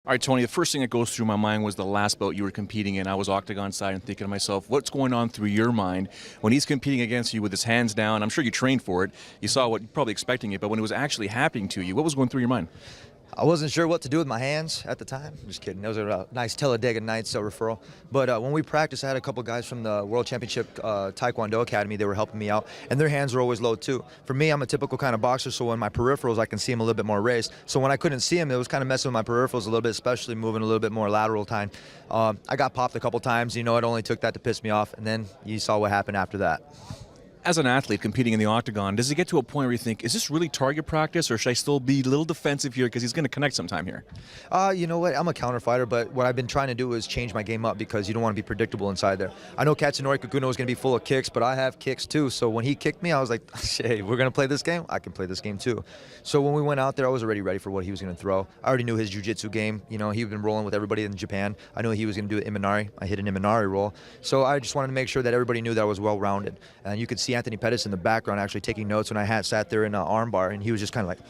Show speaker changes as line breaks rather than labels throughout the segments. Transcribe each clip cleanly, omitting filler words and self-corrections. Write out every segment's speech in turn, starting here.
All right, Tony, the first thing that goes through my mind was the last bout you were competing in. I was octagon side and thinking to myself, what's going on through your mind when he's competing against you with his hands down? I'm sure you trained for it. You saw what you're probably expecting it, but when it was actually happening to you, what was going through your mind?
I wasn't sure what to do with my hands at the time. Just kidding. That was a nice Talladega Nights referral. But when we practiced, I had a couple guys from the World Championship Taekwondo Academy. They were helping me out, and their hands were always low too. For me, I'm a typical kind of boxer, so when my peripherals, I can see them a little bit more raised. So when I couldn't see them, it was kind of messing with my peripherals a little bit, especially moving a little bit more lateral time. I got popped a couple times. You know, it only took that to piss me off, and then you saw what happened after that.
As an athlete competing in the octagon, does it get to a point where you think, is this really target practice, or should I still be a little defensive here because he's going to connect sometime here?
You know what? I'm a counter fighter, but what I've been trying to do is change my game up because you don't want to be predictable inside there. I know Katsunori Kakuno is going to be full of kicks, but I have kicks too. So when he kicked me, I was like, hey, we're going to play this game? I can play this game too. So when we went out there, I was already ready for what he was going to throw. I already knew his jiu-jitsu game. You know, he'd been rolling with everybody in Japan. I knew he was going to do an Imanari. I hit an Imanari roll. So I just wanted to make sure that everybody knew that I was well-rounded. And you could see Anthony Pettis in the background actually taking notes when I had sat there in an arm bar, and he was just kind of like,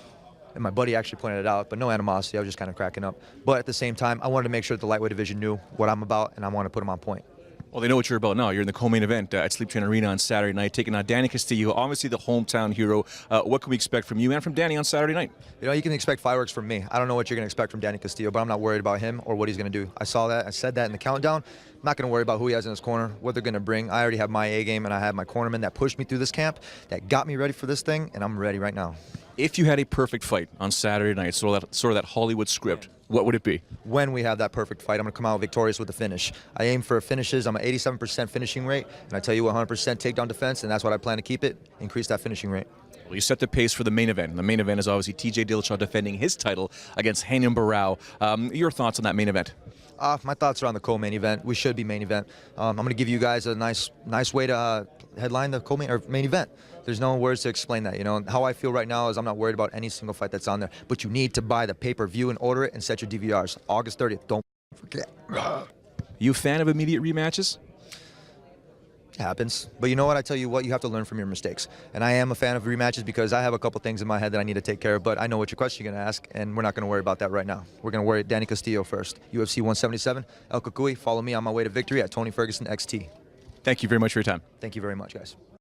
and my buddy actually pointed it out, but no animosity. I was just kind of cracking up. But at the same time, I wanted to make sure that the lightweight division knew what I'm about, and I want to put them on point.
Well, they know what you're about now. You're in the co-main event at Sleep Train Arena on Saturday night, taking on Danny Castillo, obviously the hometown hero. What can we expect from you and from Danny on Saturday night?
You know, you can expect fireworks from me. I don't know what you're going to expect from Danny Castillo, but I'm not worried about him or what he's going to do. I saw that. I said that in the countdown. I'm not going to worry about who he has in his corner, what they're going to bring. I already have my A game, and I have my cornerman that pushed me through this camp, that got me ready for this thing, and I'm ready right now.
If you had a perfect fight on Saturday night, sort of that Hollywood script, what would it be?
When we have that perfect fight, I'm going to come out victorious with the finish. I aim for finishes. I'm at 87% finishing rate, and I tell you 100% takedown defense, and that's what I plan to keep it, increase that finishing rate.
Well, you set the pace for the main event. The main event is obviously TJ Dillashaw defending his title against Hainan Barao. Your thoughts on that main event?
My thoughts are on the co-main event. We should be main event. I'm going to give you guys a nice way to headline the co-main or main event. There's no words to explain that. You know, how I feel right now is I'm not worried about any single fight that's on there. But you need to buy the pay-per-view and order it and set your DVRs. August 30th. Don't forget.
You a fan of immediate rematches?
It happens. But you know what? I tell you what, you have to learn from your mistakes. And I am a fan of rematches because I have a couple things in my head that I need to take care of. But I know what your question you're going to ask, and we're not going to worry about that right now. We're going to worry Danny Castillo first. UFC 177, El Cucuy. Follow me on my way to victory at Tony Ferguson XT.
Thank you very much for your time.
Thank you very much, guys.